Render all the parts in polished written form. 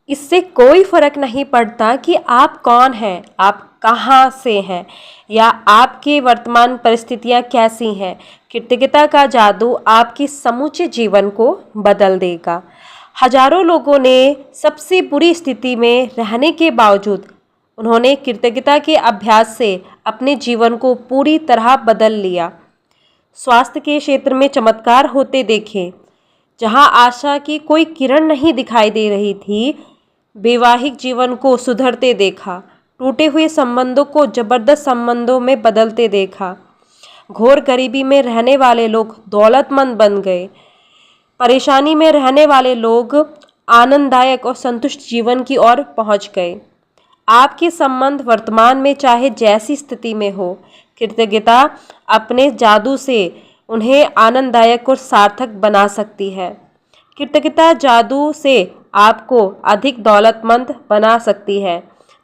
इससे कोई फर्क नहीं पड़ता कि आप कौन हैं, आप कहाँ से हैं या आपकी वर्तमान परिस्थितियाँ कैसी हैं। कृतज्ञता का जादू आपके समूचे जीवन को बदल देगा। हजारों लोगों ने सबसे बुरी स्थिति में रहने के बावजूद उन्होंने कृतज्ञता के अभ्यास से अपने जीवन को पूरी तरह बदल लिया। स्वास्थ्य के क्षेत्र में चमत्कार होते देखे। जहां आशा की कोई किरण नहीं दिखाई दे रही थी, वैवाहिक जीवन को सुधरते देखा। टूटे हुए संबंधों को जबरदस्त संबंधों में बदलते देखा। घोर गरीबी में रहने वाले लोग दौलतमंद बन गए। परेशानी में रहने वाले लोग आनंददायक और संतुष्ट जीवन की ओर पहुंच गए। आपके संबंध वर्तमान में चाहे जैसी स्थिति में हो, कृतज्ञता अपने जादू से उन्हें आनंददायक और सार्थक बना सकती है। कृतज्ञता जादू से आपको अधिक दौलतमंद बना सकती है,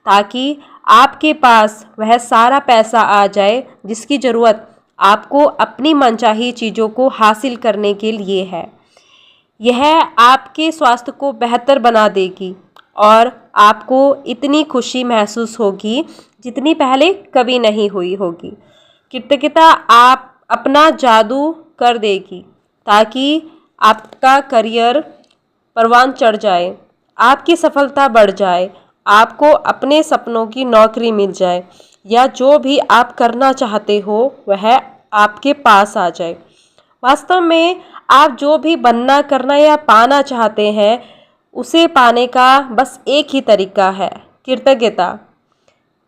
ताकि आपके पास वह सारा पैसा आ जाए जिसकी ज़रूरत आपको अपनी मनचाही चीज़ों को हासिल करने के लिए है। यह आपके स्वास्थ्य को बेहतर बना देगी और आपको इतनी खुशी महसूस होगी जितनी पहले कभी नहीं हुई होगी। कृतज्ञता आप अपना जादू कर देगी ताकि आपका करियर परवान चढ़ जाए, आपकी सफलता बढ़ जाए, आपको अपने सपनों की नौकरी मिल जाए या जो भी आप करना चाहते हो वह आपके पास आ जाए। वास्तव में आप जो भी बनना, करना या पाना चाहते हैं उसे पाने का बस एक ही तरीका है, कृतज्ञता।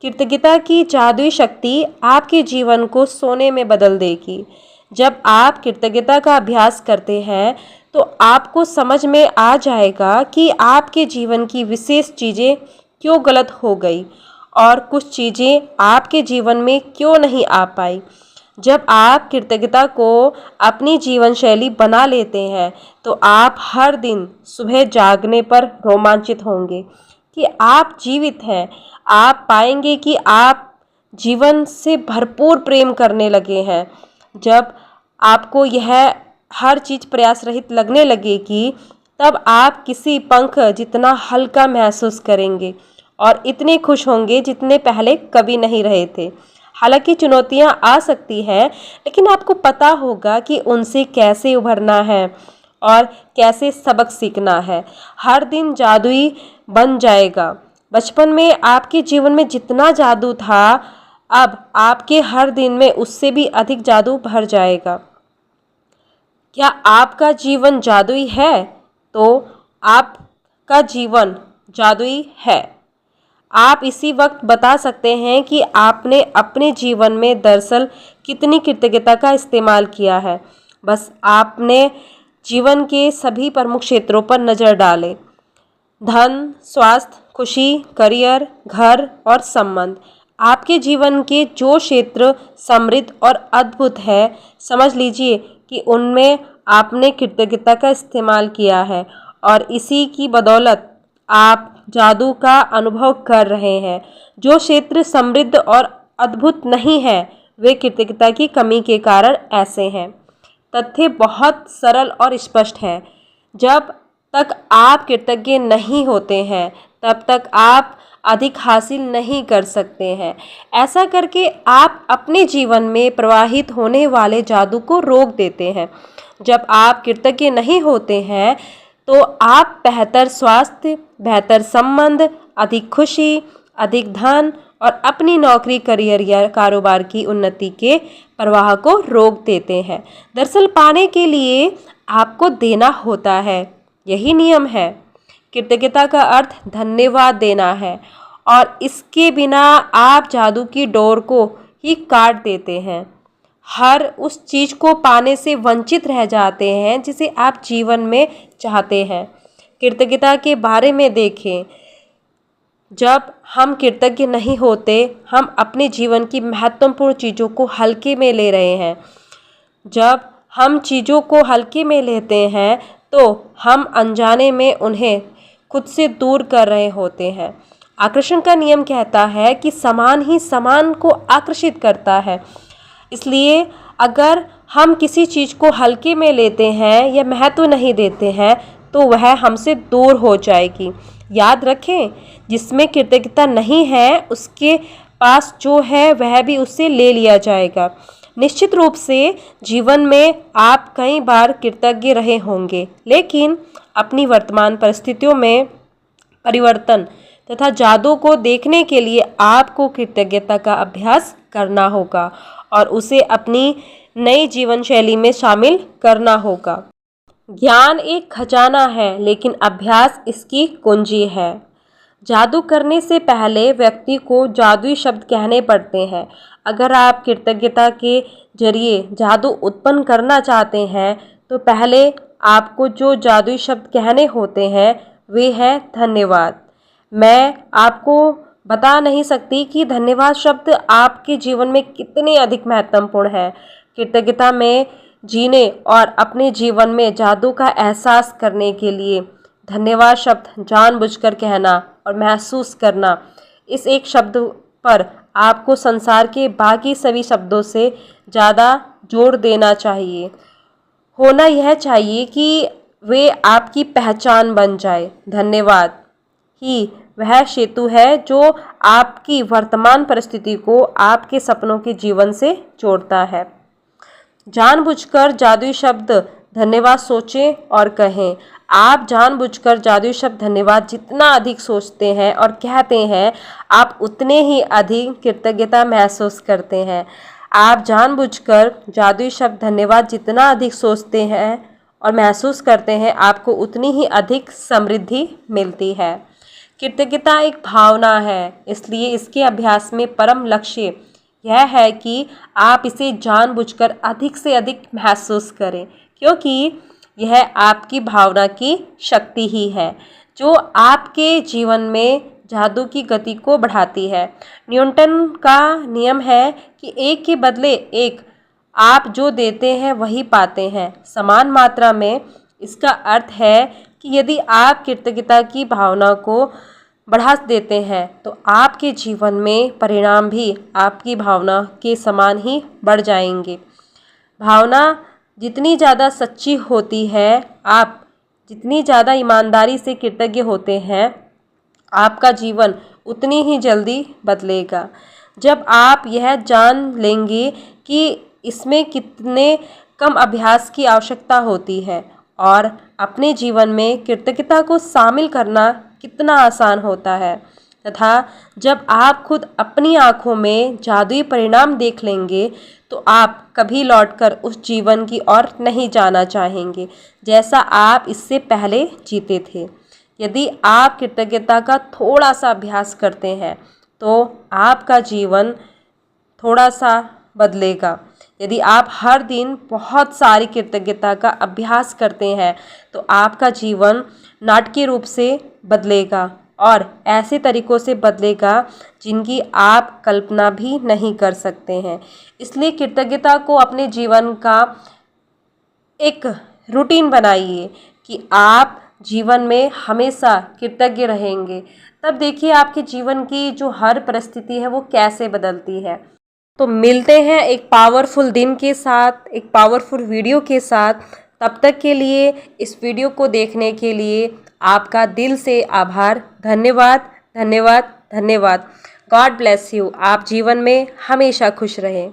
कृतज्ञता की जादुई शक्ति आपके जीवन को सोने में बदल देगी। जब आप कृतज्ञता का अभ्यास करते हैं तो आपको समझ में आ जाएगा कि आपके जीवन की विशेष चीज़ें क्यों गलत हो गई और कुछ चीज़ें आपके जीवन में क्यों नहीं आ पाई। जब आप कृतज्ञता को अपनी जीवन शैली बना लेते हैं तो आप हर दिन सुबह जागने पर रोमांचित होंगे कि आप जीवित हैं। आप पाएंगे कि आप जीवन से भरपूर प्रेम करने लगे हैं। जब आपको यह हर चीज़ प्रयास रहित लगने लगेगी, तब आप किसी पंख जितना हल्का महसूस करेंगे और इतने खुश होंगे जितने पहले कभी नहीं रहे थे। हालांकि चुनौतियां आ सकती हैं, लेकिन आपको पता होगा कि उनसे कैसे उभरना है और कैसे सबक सीखना है। हर दिन जादुई बन जाएगा। बचपन में आपके जीवन में जितना जादू था, अब आपके हर दिन में उससे भी अधिक जादू भर जाएगा। क्या आपका जीवन जादुई है? तो आपका जीवन जादुई है। आप इसी वक्त बता सकते हैं कि आपने अपने जीवन में दरअसल कितनी कृतज्ञता का इस्तेमाल किया है। बस आपने जीवन के सभी प्रमुख क्षेत्रों पर नज़र डालें। धन, स्वास्थ्य, खुशी, करियर, घर और संबंध। आपके जीवन के जो क्षेत्र समृद्ध और अद्भुत है, समझ लीजिए कि उनमें आपने कृतज्ञता का इस्तेमाल किया है और इसी की बदौलत आप जादू का अनुभव कर रहे हैं। जो क्षेत्र समृद्ध और अद्भुत नहीं है, वे कृतज्ञता की कमी के कारण ऐसे हैं। तथ्य बहुत सरल और स्पष्ट है। जब तक आप कृतज्ञ नहीं होते हैं, तब तक आप अधिक हासिल नहीं कर सकते हैं। ऐसा करके आप अपने जीवन में प्रवाहित होने वाले जादू को रोक देते हैं। जब आप कृतज्ञ नहीं होते हैं तो आप बेहतर स्वास्थ्य, बेहतर संबंध, अधिक खुशी, अधिक धन और अपनी नौकरी, करियर या कारोबार की उन्नति के प्रवाह को रोक देते हैं। दरअसल पाने के लिए आपको देना होता है, यही नियम है। कृतज्ञता का अर्थ धन्यवाद देना है और इसके बिना आप जादू की डोर को ही काट देते हैं। हर उस चीज़ को पाने से वंचित रह जाते हैं जिसे आप जीवन में चाहते हैं। कृतज्ञता के बारे में देखें। जब हम कृतज्ञ नहीं होते, हम अपने जीवन की महत्वपूर्ण चीज़ों को हल्के में ले रहे हैं। जब हम चीज़ों को हल्के में लेते हैं तो हम अनजाने में उन्हें खुद से दूर कर रहे होते हैं। आकर्षण का नियम कहता है कि समान ही समान को आकर्षित करता है। इसलिए अगर हम किसी चीज़ को हल्के में लेते हैं या महत्व नहीं देते हैं तो वह हमसे दूर हो जाएगी। याद रखें, जिसमें कृतज्ञता नहीं है उसके पास जो है वह भी उससे ले लिया जाएगा। निश्चित रूप से जीवन में आप कई बार कृतज्ञ रहे होंगे, लेकिन अपनी वर्तमान परिस्थितियों में परिवर्तन तथा जादू को देखने के लिए आपको कृतज्ञता का अभ्यास करना होगा और उसे अपनी नई जीवन शैली में शामिल करना होगा। ज्ञान एक खजाना है, लेकिन अभ्यास इसकी कुंजी है। जादू करने से पहले व्यक्ति को जादुई शब्द कहने पड़ते हैं। अगर आप कृतज्ञता के जरिए जादू उत्पन्न करना चाहते हैं तो पहले आपको जो जादुई शब्द कहने होते हैं वे हैं धन्यवाद। मैं आपको बता नहीं सकती कि धन्यवाद शब्द आपके जीवन में कितने अधिक महत्वपूर्ण है। कृतज्ञता में जीने और अपने जीवन में जादू का एहसास करने के लिए धन्यवाद शब्द जानबूझकर कहना और महसूस करना, इस एक शब्द पर आपको संसार के बाकी सभी शब्दों से ज़्यादा जोर देना चाहिए। होना यह चाहिए कि वे आपकी पहचान बन जाए। धन्यवाद ही वह सेतु है जो आपकी वर्तमान परिस्थिति को आपके सपनों के जीवन से जोड़ता है। जानबूझकर जादुई शब्द धन्यवाद सोचें और कहें। आप जानबूझकर जादुई शब्द धन्यवाद जितना अधिक सोचते हैं और कहते हैं, आप उतने ही अधिक कृतज्ञता महसूस करते हैं। आप जानबूझकर जादुई शब्द धन्यवाद जितना अधिक सोचते हैं और महसूस करते हैं, आपको उतनी ही अधिक समृद्धि मिलती है। कृतज्ञता एक भावना है, इसलिए इसके अभ्यास में परम लक्ष्य यह है कि आप इसे जानबूझकर अधिक से अधिक महसूस करें, क्योंकि यह आपकी भावना की शक्ति ही है जो आपके जीवन में जादू की गति को बढ़ाती है। न्यूटन का नियम है कि एक के बदले एक आप जो देते हैं वही पाते हैं, समान मात्रा में। इसका अर्थ है कि यदि आप कृतज्ञता की भावना को बढ़ा देते हैं तो आपके जीवन में परिणाम भी आपकी भावना के समान ही बढ़ जाएंगे। भावना जितनी ज़्यादा सच्ची होती है, आप जितनी ज़्यादा ईमानदारी से कृतज्ञ होते हैं, आपका जीवन उतनी ही जल्दी बदलेगा। जब आप यह जान लेंगे कि इसमें कितने कम अभ्यास की आवश्यकता होती है और अपने जीवन में कृतज्ञता को शामिल करना कितना आसान होता है, तथा जब आप खुद अपनी आँखों में जादुई परिणाम देख लेंगे तो आप कभी लौटकर उस जीवन की ओर नहीं जाना चाहेंगे जैसा आप इससे पहले जीते थे। यदि आप कृतज्ञता का थोड़ा सा अभ्यास करते हैं तो आपका जीवन थोड़ा सा बदलेगा। यदि आप हर दिन बहुत सारी कृतज्ञता का अभ्यास करते हैं तो आपका जीवन नाटकीय रूप से बदलेगा और ऐसे तरीक़ों से बदलेगा जिनकी आप कल्पना भी नहीं कर सकते हैं। इसलिए कृतज्ञता को अपने जीवन का एक रूटीन बनाइए कि आप जीवन में हमेशा कृतज्ञ रहेंगे। तब देखिए आपके जीवन की जो हर परिस्थिति है वो कैसे बदलती है। तो मिलते हैं एक पावरफुल दिन के साथ, एक पावरफुल वीडियो के साथ। तब तक के लिए इस वीडियो को देखने के लिए आपका दिल से आभार। धन्यवाद, धन्यवाद, धन्यवाद। God bless you. आप जीवन में हमेशा खुश रहें।